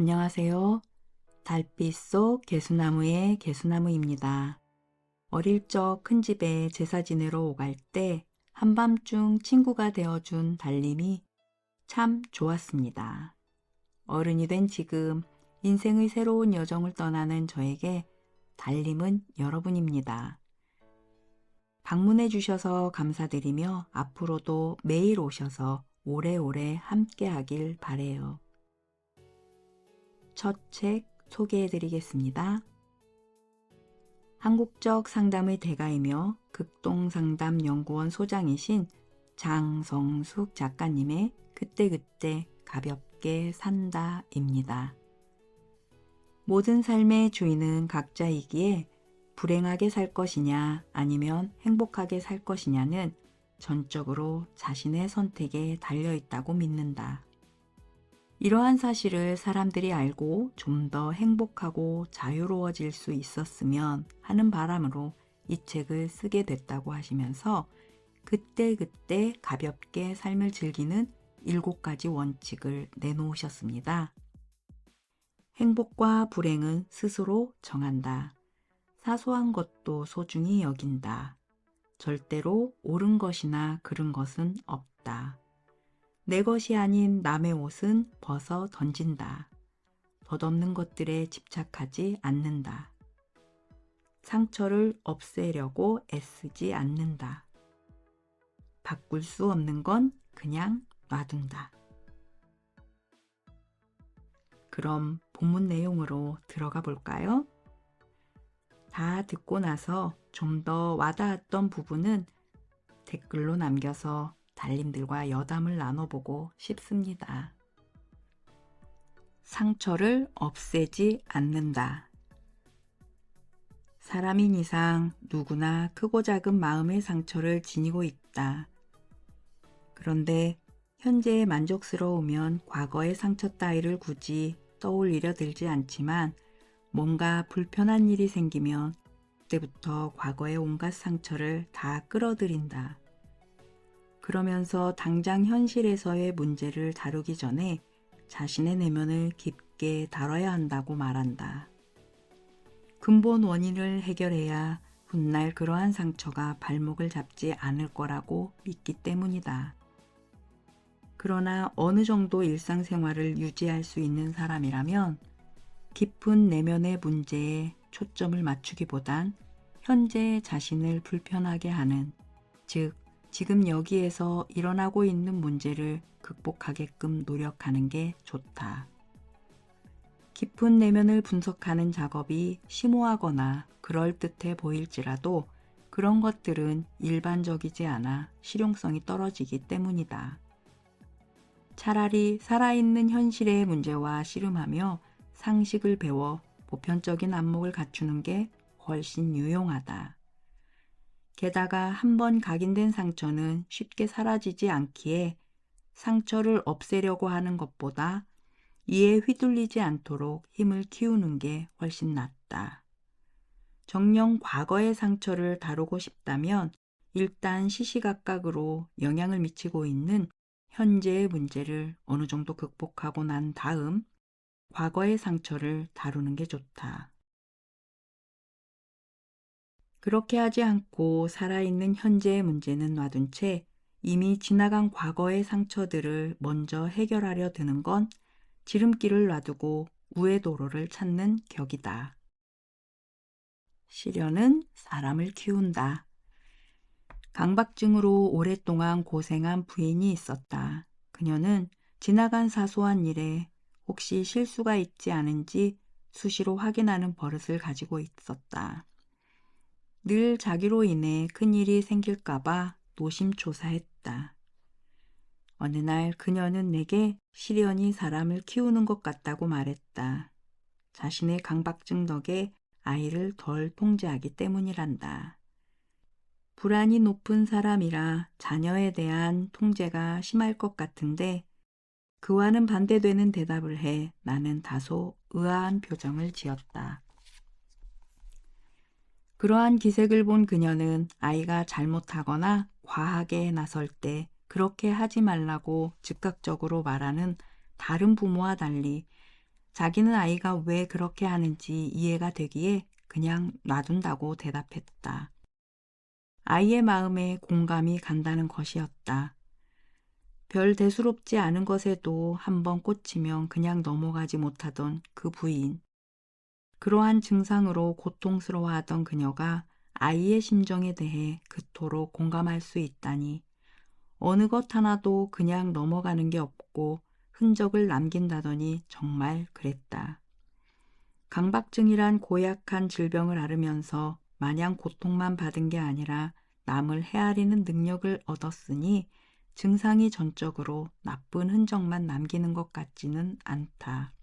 안녕하세요. 달빛 속 개수나무의 개수나무입니다. 어릴 적 큰 집에 제사 지내러 오갈 때 한밤중 친구가 되어준 달님이 참 좋았습니다. 어른이 된 지금 인생의 새로운 여정을 떠나는 저에게 달님은 여러분입니다. 방문해 주셔서 감사드리며 앞으로도 매일 오셔서 오래오래 함께 하길 바래요. 첫 책 소개해 드리겠습니다. 한국적 상담의 대가이며 극동상담연구원 소장이신 장성숙 작가님의 그때그때 가볍게 산다입니다. 모든 삶의 주인은 각자이기에 불행하게 살 것이냐 아니면 행복하게 살 것이냐는 전적으로 자신의 선택에 달려 있다고 믿는다. 이러한 사실을 사람들이 알고 좀 더 행복하고 자유로워질 수 있었으면 하는 바람으로 이 책을 쓰게 됐다고 하시면서 그때그때 가볍게 삶을 즐기는 7가지 원칙을 내놓으셨습니다. 행복과 불행은 스스로 정한다. 사소한 것도 소중히 여긴다. 절대로 옳은 것이나 그른 것은 없다. 내 것이 아닌 남의 옷은 벗어 던진다. 덧없는 것들에 집착하지 않는다. 상처를 없애려고 애쓰지 않는다. 바꿀 수 없는 건 그냥 놔둔다. 그럼 본문 내용으로 들어가 볼까요? 다 듣고 나서 좀 더 와닿았던 부분은 댓글로 남겨서 달님들과 여담을 나눠보고 싶습니다. 상처를 없애지 않는다. 사람인 이상 누구나 크고 작은 마음의 상처를 지니고 있다. 그런데 현재에 만족스러우면 과거의 상처 따위를 굳이 떠올리려 들지 않지만 뭔가 불편한 일이 생기면 그때부터 과거의 온갖 상처를 다 끌어들인다. 그러면서 당장 현실에서의 문제를 다루기 전에 자신의 내면을 깊게 다뤄야 한다고 말한다. 근본 원인을 해결해야 훗날 그러한 상처가 발목을 잡지 않을 거라고 믿기 때문이다. 그러나 어느 정도 일상생활을 유지할 수 있는 사람이라면 깊은 내면의 문제에 초점을 맞추기보단 현재 자신을 불편하게 하는, 즉 지금 여기에서 일어나고 있는 문제를 극복하게끔 노력하는 게 좋다. 깊은 내면을 분석하는 작업이 심오하거나 그럴듯해 보일지라도 그런 것들은 일반적이지 않아 실용성이 떨어지기 때문이다. 차라리 살아있는 현실의 문제와 씨름하며 상식을 배워 보편적인 안목을 갖추는 게 훨씬 유용하다. 게다가 한번 각인된 상처는 쉽게 사라지지 않기에 상처를 없애려고 하는 것보다 이에 휘둘리지 않도록 힘을 키우는 게 훨씬 낫다. 정녕 과거의 상처를 다루고 싶다면 일단 시시각각으로 영향을 미치고 있는 현재의 문제를 어느 정도 극복하고 난 다음 과거의 상처를 다루는 게 좋다. 그렇게 하지 않고 살아있는 현재의 문제는 놔둔 채 이미 지나간 과거의 상처들을 먼저 해결하려 드는 건 지름길을 놔두고 우회 도로를 찾는 격이다. 시련은 사람을 키운다. 강박증으로 오랫동안 고생한 부인이 있었다. 그녀는 지나간 사소한 일에 혹시 실수가 있지 않은지 수시로 확인하는 버릇을 가지고 있었다. 늘 자기로 인해 큰일이 생길까봐 노심초사했다. 어느 날 그녀는 내게 시련이 사람을 키우는 것 같다고 말했다. 자신의 강박증 덕에 아이를 덜 통제하기 때문이란다. 불안이 높은 사람이라 자녀에 대한 통제가 심할 것 같은데 그와는 반대되는 대답을 해 나는 다소 의아한 표정을 지었다. 그러한 기색을 본 그녀는 아이가 잘못하거나 과하게 나설 때 그렇게 하지 말라고 즉각적으로 말하는 다른 부모와 달리 자기는 아이가 왜 그렇게 하는지 이해가 되기에 그냥 놔둔다고 대답했다. 아이의 마음에 공감이 간다는 것이었다. 별 대수롭지 않은 것에도 한번 꽂히면 그냥 넘어가지 못하던 그 부인. 그러한 증상으로 고통스러워하던 그녀가 아이의 심정에 대해 그토록 공감할 수 있다니 어느 것 하나도 그냥 넘어가는 게 없고 흔적을 남긴다더니 정말 그랬다. 강박증이란 고약한 질병을 앓으면서 마냥 고통만 받은 게 아니라 남을 헤아리는 능력을 얻었으니 증상이 전적으로 나쁜 흔적만 남기는 것 같지는 않다.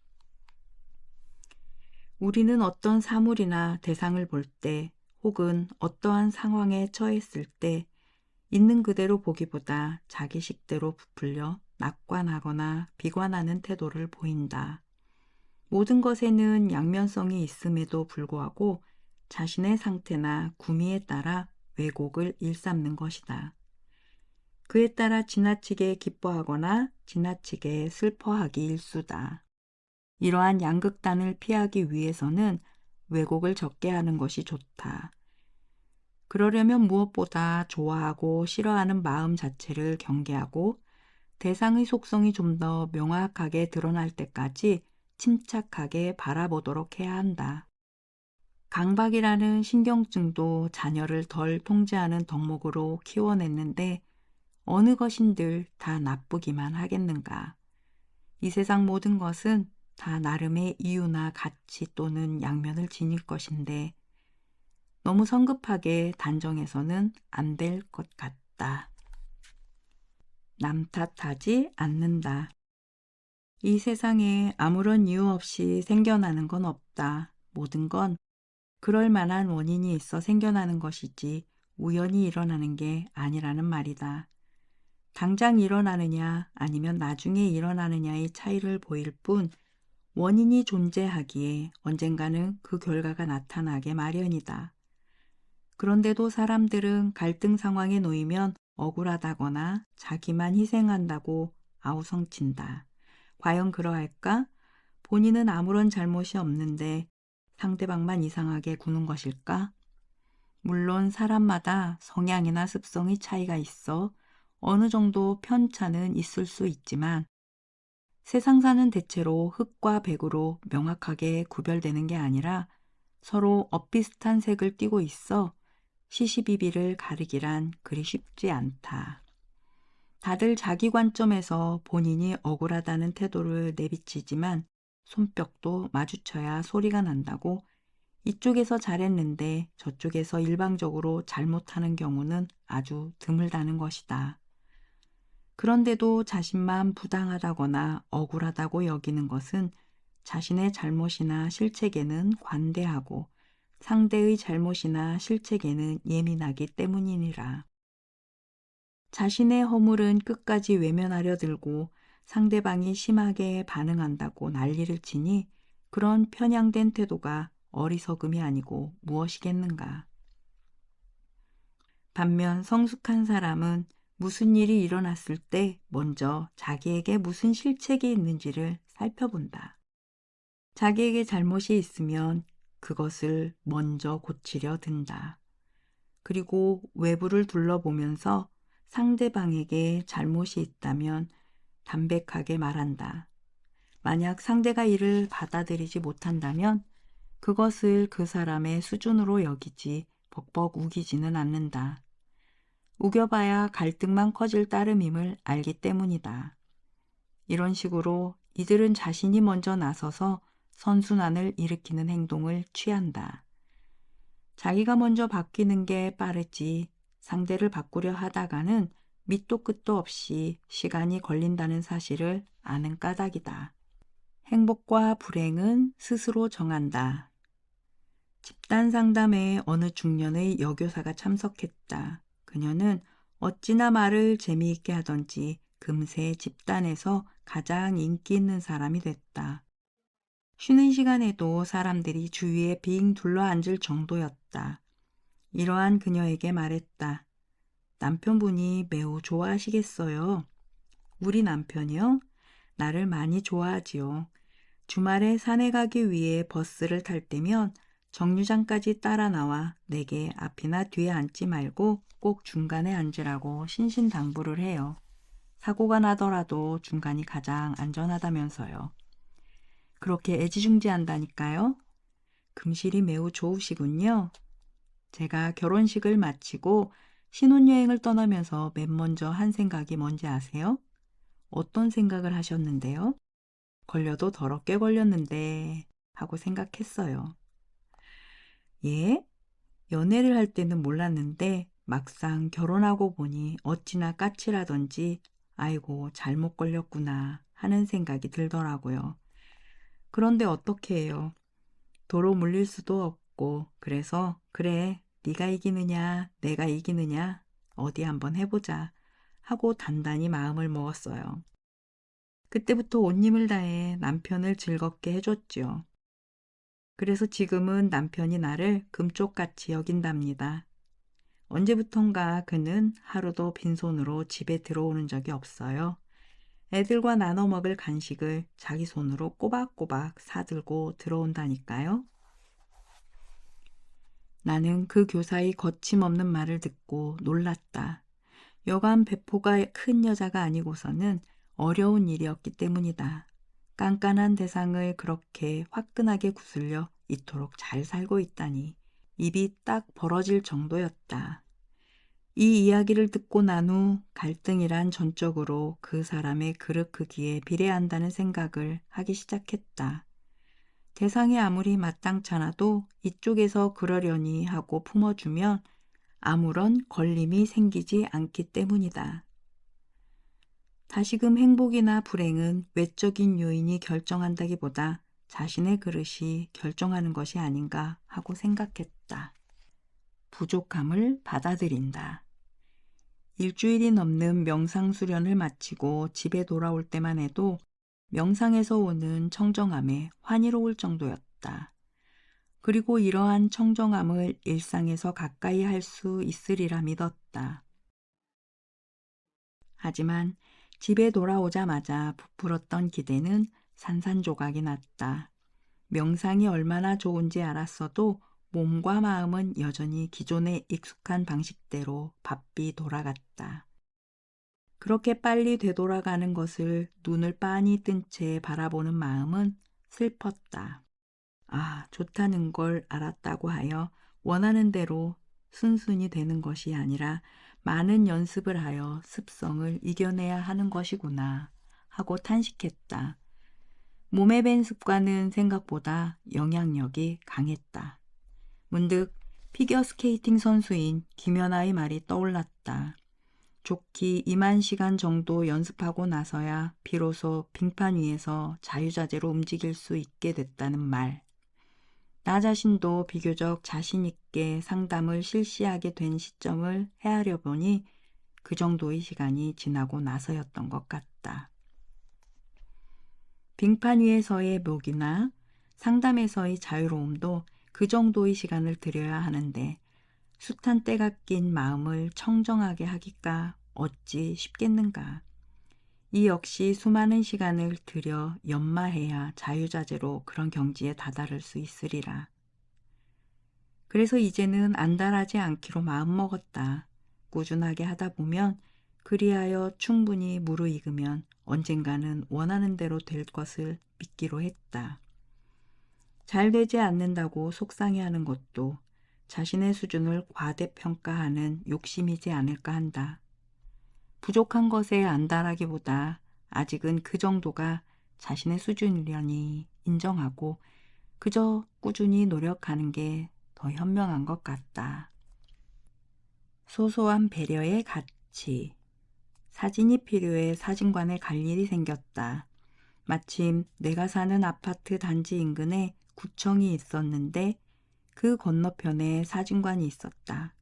우리는 어떤 사물이나 대상을 볼 때 혹은 어떠한 상황에 처했을 때 있는 그대로 보기보다 자기 식대로 부풀려 낙관하거나 비관하는 태도를 보인다. 모든 것에는 양면성이 있음에도 불구하고 자신의 상태나 구미에 따라 왜곡을 일삼는 것이다. 그에 따라 지나치게 기뻐하거나 지나치게 슬퍼하기 일수다. 이러한 양극단을 피하기 위해서는 왜곡을 적게 하는 것이 좋다. 그러려면 무엇보다 좋아하고 싫어하는 마음 자체를 경계하고 대상의 속성이 좀 더 명확하게 드러날 때까지 침착하게 바라보도록 해야 한다. 강박이라는 신경증도 자녀를 덜 통제하는 덕목으로 키워냈는데 어느 것인들 다 나쁘기만 하겠는가. 이 세상 모든 것은 다 나름의 이유나 가치 또는 양면을 지닐 것인데 너무 성급하게 단정해서는 안 될 것 같다. 남 탓하지 않는다. 이 세상에 아무런 이유 없이 생겨나는 건 없다. 모든 건 그럴 만한 원인이 있어 생겨나는 것이지 우연히 일어나는 게 아니라는 말이다. 당장 일어나느냐 아니면 나중에 일어나느냐의 차이를 보일 뿐 원인이 존재하기에 언젠가는 그 결과가 나타나게 마련이다. 그런데도 사람들은 갈등 상황에 놓이면 억울하다거나 자기만 희생한다고 아우성친다. 과연 그러할까? 본인은 아무런 잘못이 없는데 상대방만 이상하게 구는 것일까? 물론 사람마다 성향이나 습성의 차이가 있어 어느 정도 편차는 있을 수 있지만 세상사는 대체로 흑과 백으로 명확하게 구별되는 게 아니라 서로 엇비슷한 색을 띠고 있어 시시비비를 가리기란 그리 쉽지 않다. 다들 자기 관점에서 본인이 억울하다는 태도를 내비치지만 손뼉도 마주쳐야 소리가 난다고 이쪽에서 잘했는데 저쪽에서 일방적으로 잘못하는 경우는 아주 드물다는 것이다. 그런데도 자신만 부당하다거나 억울하다고 여기는 것은 자신의 잘못이나 실책에는 관대하고 상대의 잘못이나 실책에는 예민하기 때문이니라. 자신의 허물은 끝까지 외면하려 들고 상대방이 심하게 반응한다고 난리를 치니 그런 편향된 태도가 어리석음이 아니고 무엇이겠는가. 반면 성숙한 사람은 무슨 일이 일어났을 때 먼저 자기에게 무슨 실책이 있는지를 살펴본다. 자기에게 잘못이 있으면 그것을 먼저 고치려 든다. 그리고 외부를 둘러보면서 상대방에게 잘못이 있다면 담백하게 말한다. 만약 상대가 이를 받아들이지 못한다면 그것을 그 사람의 수준으로 여기지 벅벅 우기지는 않는다. 우겨봐야 갈등만 커질 따름임을 알기 때문이다. 이런 식으로 이들은 자신이 먼저 나서서 선순환을 일으키는 행동을 취한다. 자기가 먼저 바뀌는 게 빠르지 상대를 바꾸려 하다가는 밑도 끝도 없이 시간이 걸린다는 사실을 아는 까닭이다. 행복과 불행은 스스로 정한다. 집단 상담에 어느 중년의 여교사가 참석했다. 그녀는 어찌나 말을 재미있게 하던지 금세 집단에서 가장 인기 있는 사람이 됐다. 쉬는 시간에도 사람들이 주위에 빙 둘러앉을 정도였다. 이러한 그녀에게 말했다. 남편분이 매우 좋아하시겠어요. 우리 남편이요? 나를 많이 좋아하지요. 주말에 산에 가기 위해 버스를 탈 때면 정류장까지 따라 나와 내게 앞이나 뒤에 앉지 말고 꼭 중간에 앉으라고 신신당부를 해요. 사고가 나더라도 중간이 가장 안전하다면서요. 그렇게 애지중지한다니까요. 금실이 매우 좋으시군요. 제가 결혼식을 마치고 신혼여행을 떠나면서 맨 먼저 한 생각이 뭔지 아세요? 어떤 생각을 하셨는데요? 걸려도 더럽게 걸렸는데 하고 생각했어요. 예? 연애를 할 때는 몰랐는데 막상 결혼하고 보니 어찌나 까칠하던지 아이고 잘못 걸렸구나 하는 생각이 들더라고요. 그런데 어떻게 해요? 도로 물릴 수도 없고 그래서 그래 네가 이기느냐 내가 이기느냐 어디 한번 해보자 하고 단단히 마음을 먹었어요. 그때부터 온 힘을 다해 남편을 즐겁게 해줬죠. 그래서 지금은 남편이 나를 금쪽같이 여긴답니다. 언제부턴가 그는 하루도 빈손으로 집에 들어오는 적이 없어요. 애들과 나눠 먹을 간식을 자기 손으로 꼬박꼬박 사들고 들어온다니까요. 나는 그 교사의 거침없는 말을 듣고 놀랐다. 여간 배포가 큰 여자가 아니고서는 어려운 일이었기 때문이다. 깐깐한 대상을 그렇게 화끈하게 구슬려 이토록 잘 살고 있다니 입이 딱 벌어질 정도였다. 이 이야기를 듣고 난 후 갈등이란 전적으로 그 사람의 그릇 크기에 비례한다는 생각을 하기 시작했다. 대상이 아무리 마땅찮아도 이쪽에서 그러려니 하고 품어주면 아무런 걸림이 생기지 않기 때문이다. 다시금 행복이나 불행은 외적인 요인이 결정한다기보다 자신의 그릇이 결정하는 것이 아닌가 하고 생각했다. 부족함을 받아들인다. 일주일이 넘는 명상 수련을 마치고 집에 돌아올 때만 해도 명상에서 오는 청정함에 환희로울 정도였다. 그리고 이러한 청정함을 일상에서 가까이 할 수 있으리라 믿었다. 하지만 집에 돌아오자마자 부풀었던 기대는 산산조각이 났다. 명상이 얼마나 좋은지 알았어도 몸과 마음은 여전히 기존의 익숙한 방식대로 바삐 돌아갔다. 그렇게 빨리 되돌아가는 것을 눈을 빤히 뜬 채 바라보는 마음은 슬펐다. 아, 좋다는 걸 알았다고 하여 원하는 대로 순순히 되는 것이 아니라 많은 연습을 하여 습성을 이겨내야 하는 것이구나 하고 탄식했다. 몸에 밴 습관은 생각보다 영향력이 강했다. 문득 피겨스케이팅 선수인 김연아의 말이 떠올랐다. 좋기 2만 시간 정도 연습하고 나서야 비로소 빙판 위에서 자유자재로 움직일 수 있게 됐다는 말. 나 자신도 비교적 자신 있게 상담을 실시하게 된 시점을 헤아려 보니 그 정도의 시간이 지나고 나서였던 것 같다. 빙판 위에서의 묘기나 상담에서의 자유로움도 그 정도의 시간을 들여야 하는데 숱한 때가 낀 마음을 청정하게 하기가 어찌 쉽겠는가. 이 역시 수많은 시간을 들여 연마해야 자유자재로 그런 경지에 다다를 수 있으리라. 그래서 이제는 안달하지 않기로 마음먹었다. 꾸준하게 하다 보면 그리하여 충분히 무르익으면 언젠가는 원하는 대로 될 것을 믿기로 했다. 잘 되지 않는다고 속상해하는 것도 자신의 수준을 과대평가하는 욕심이지 않을까 한다. 부족한 것에 안달하기보다 아직은 그 정도가 자신의 수준이려니 인정하고 그저 꾸준히 노력하는 게 더 현명한 것 같다. 소소한 배려의 가치. 사진이 필요해 사진관에 갈 일이 생겼다. 마침 내가 사는 아파트 단지 인근에 구청이 있었는데 그 건너편에 사진관이 있었다.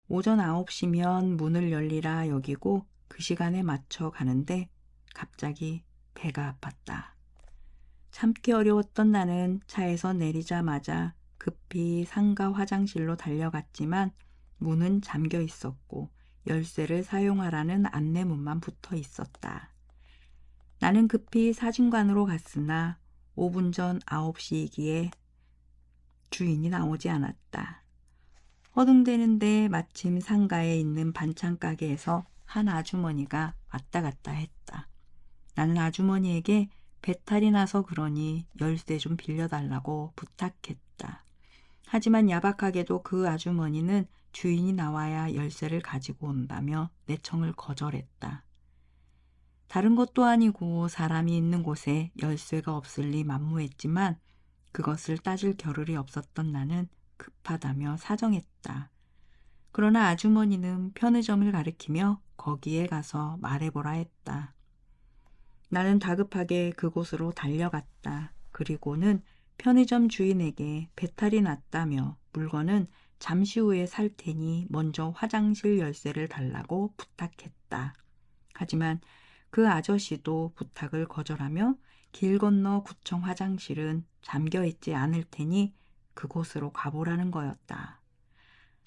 오전 9시면 문을 열리라 여기고 그 시간에 맞춰 가는데 갑자기 배가 아팠다. 참기 어려웠던 나는 차에서 내리자마자 급히 상가 화장실로 달려갔지만 문은 잠겨 있었고 열쇠를 사용하라는 안내문만 붙어 있었다. 나는 급히 사진관으로 갔으나 5분 전 9시이기에 주인이 나오지 않았다. 허둥대는데 마침 상가에 있는 반찬 가게에서 한 아주머니가 왔다 갔다 했다. 나는 아주머니에게 배탈이 나서 그러니 열쇠 좀 빌려달라고 부탁했다. 하지만 야박하게도 그 아주머니는 주인이 나와야 열쇠를 가지고 온다며 내 청을 거절했다. 다른 것도 아니고 사람이 있는 곳에 열쇠가 없을 리 만무했지만 그것을 따질 겨를이 없었던 나는 급하다며 사정했다. 그러나 아주머니는 편의점을 가리키며 거기에 가서 말해보라 했다. 나는 다급하게 그곳으로 달려갔다. 그리고는 편의점 주인에게 배탈이 났다며 물건은 잠시 후에 살 테니 먼저 화장실 열쇠를 달라고 부탁했다. 하지만 그 아저씨도 부탁을 거절하며 길 건너 구청 화장실은 잠겨 있지 않을 테니 그곳으로 가보라는 거였다.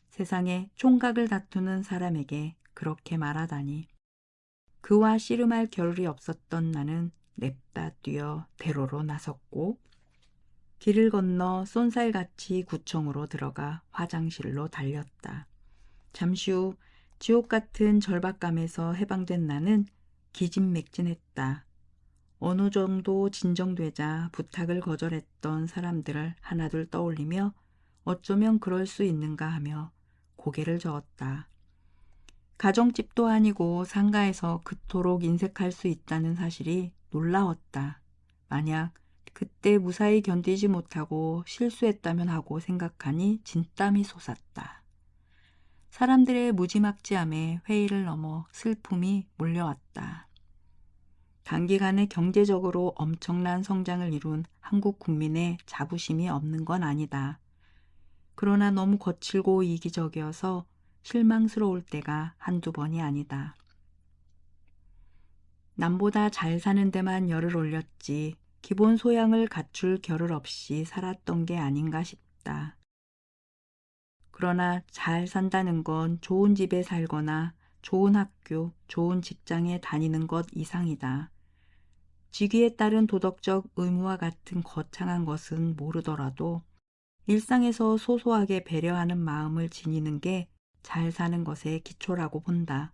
세상에 총각을 다투는 사람에게 그렇게 말하다니. 그와 씨름할 겨를이 없었던 나는 냅다 뛰어 대로로 나섰고 길을 건너 쏜살같이 구청으로 들어가 화장실로 달렸다. 잠시 후 지옥 같은 절박감에서 해방된 나는 기진맥진했다. 어느 정도 진정되자 부탁을 거절했던 사람들을 하나둘 떠올리며 어쩌면 그럴 수 있는가 하며 고개를 저었다. 가정집도 아니고 상가에서 그토록 인색할 수 있다는 사실이 놀라웠다. 만약 그때 무사히 견디지 못하고 실수했다면 하고 생각하니 진땀이 솟았다. 사람들의 무지막지함에 회의를 넘어 슬픔이 몰려왔다. 단기간에 경제적으로 엄청난 성장을 이룬 한국 국민의 자부심이 없는 건 아니다. 그러나 너무 거칠고 이기적이어서 실망스러울 때가 한두 번이 아니다. 남보다 잘 사는 데만 열을 올렸지 기본 소양을 갖출 겨를 없이 살았던 게 아닌가 싶다. 그러나 잘 산다는 건 좋은 집에 살거나 좋은 학교, 좋은 직장에 다니는 것 이상이다. 직위에 따른 도덕적 의무와 같은 거창한 것은 모르더라도 일상에서 소소하게 배려하는 마음을 지니는 게 잘 사는 것의 기초라고 본다.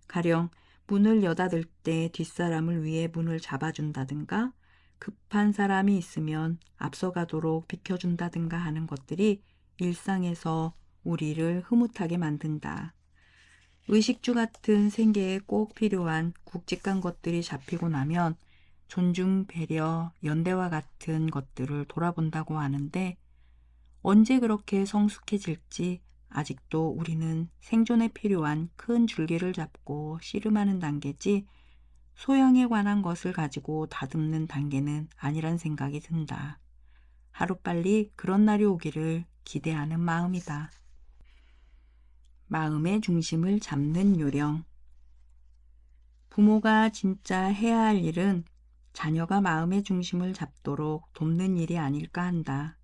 가령 문을 여닫을 때 뒷사람을 위해 문을 잡아준다든가 급한 사람이 있으면 앞서가도록 비켜준다든가 하는 것들이 일상에서 우리를 흐뭇하게 만든다. 의식주 같은 생계에 꼭 필요한 굵직한 것들이 잡히고 나면 존중, 배려, 연대와 같은 것들을 돌아본다고 하는데 언제 그렇게 성숙해질지 아직도 우리는 생존에 필요한 큰 줄기를 잡고 씨름하는 단계지 소양에 관한 것을 가지고 다듬는 단계는 아니란 생각이 든다. 하루빨리 그런 날이 오기를 기대하는 마음이다. 마음의 중심을 잡는 요령. 부모가 진짜 해야 할 일은 자녀가 마음의 중심을 잡도록 돕는 일이 아닐까 한다.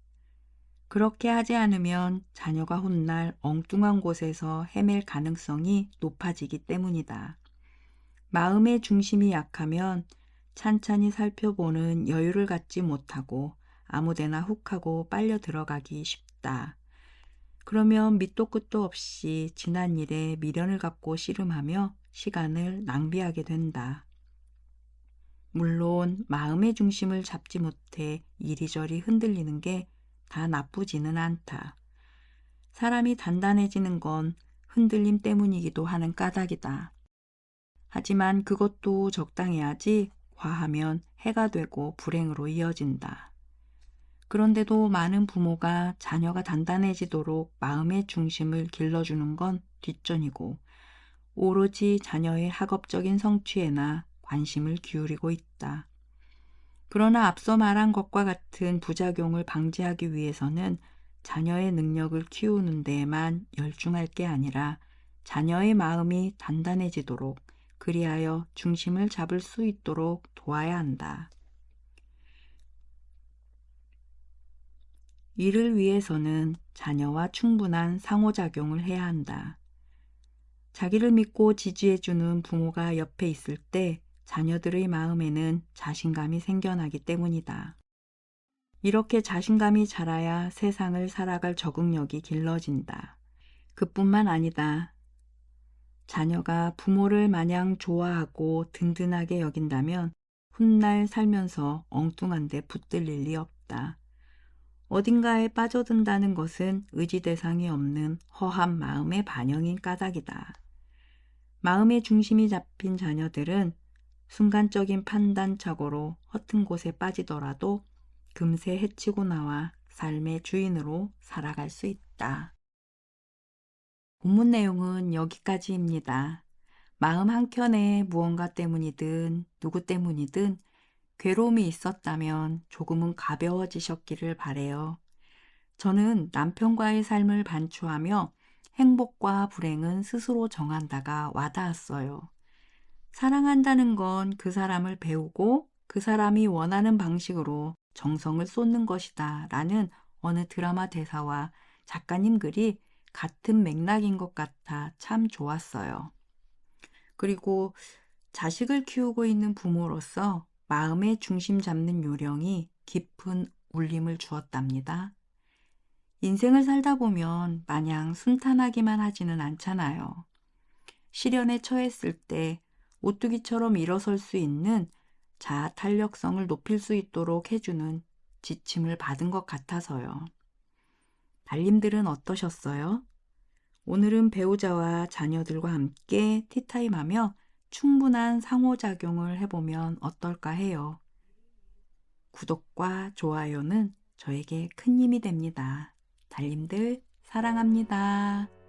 그렇게 하지 않으면 자녀가 훗날 엉뚱한 곳에서 헤맬 가능성이 높아지기 때문이다. 마음의 중심이 약하면 찬찬히 살펴보는 여유를 갖지 못하고 아무데나 훅 하고 빨려 들어가기 쉽다. 그러면 밑도 끝도 없이 지난 일에 미련을 갖고 씨름하며 시간을 낭비하게 된다. 물론 마음의 중심을 잡지 못해 이리저리 흔들리는 게 다 나쁘지는 않다. 사람이 단단해지는 건 흔들림 때문이기도 하는 까닭이다. 하지만 그것도 적당해야지 과하면 해가 되고 불행으로 이어진다. 그런데도 많은 부모가 자녀가 단단해지도록 마음의 중심을 길러주는 건 뒷전이고 오로지 자녀의 학업적인 성취에나 관심을 기울이고 있다. 그러나 앞서 말한 것과 같은 부작용을 방지하기 위해서는 자녀의 능력을 키우는 데에만 열중할 게 아니라 자녀의 마음이 단단해지도록 그리하여 중심을 잡을 수 있도록 도와야 한다. 이를 위해서는 자녀와 충분한 상호작용을 해야 한다. 자기를 믿고 지지해주는 부모가 옆에 있을 때 자녀들의 마음에는 자신감이 생겨나기 때문이다. 이렇게 자신감이 자라야 세상을 살아갈 적응력이 길러진다. 그뿐만 아니다. 자녀가 부모를 마냥 좋아하고 든든하게 여긴다면 훗날 살면서 엉뚱한 데 붙들 일이 없다. 어딘가에 빠져든다는 것은 의지 대상이 없는 허한 마음의 반영인 까닭이다. 마음의 중심이 잡힌 자녀들은 순간적인 판단착오로 허튼 곳에 빠지더라도 금세 해치고 나와 삶의 주인으로 살아갈 수 있다. 본문 내용은 여기까지입니다. 마음 한켠에 무언가 때문이든 누구 때문이든 괴로움이 있었다면 조금은 가벼워지셨기를 바래요. 저는 남편과의 삶을 반추하며 행복과 불행은 스스로 정한다가 와닿았어요. 사랑한다는 건 그 사람을 배우고 그 사람이 원하는 방식으로 정성을 쏟는 것이다 라는 어느 드라마 대사와 작가님 글이 같은 맥락인 것 같아 참 좋았어요. 그리고 자식을 키우고 있는 부모로서 마음의 중심 잡는 요령이 깊은 울림을 주었답니다. 인생을 살다 보면 마냥 순탄하기만 하지는 않잖아요. 시련에 처했을 때 오뚜기처럼 일어설 수 있는 자아 탄력성을 높일 수 있도록 해주는 지침을 받은 것 같아서요. 달님들은 어떠셨어요? 오늘은 배우자와 자녀들과 함께 티타임하며 충분한 상호작용을 해보면 어떨까 해요. 구독과 좋아요는 저에게 큰 힘이 됩니다. 달님들 사랑합니다.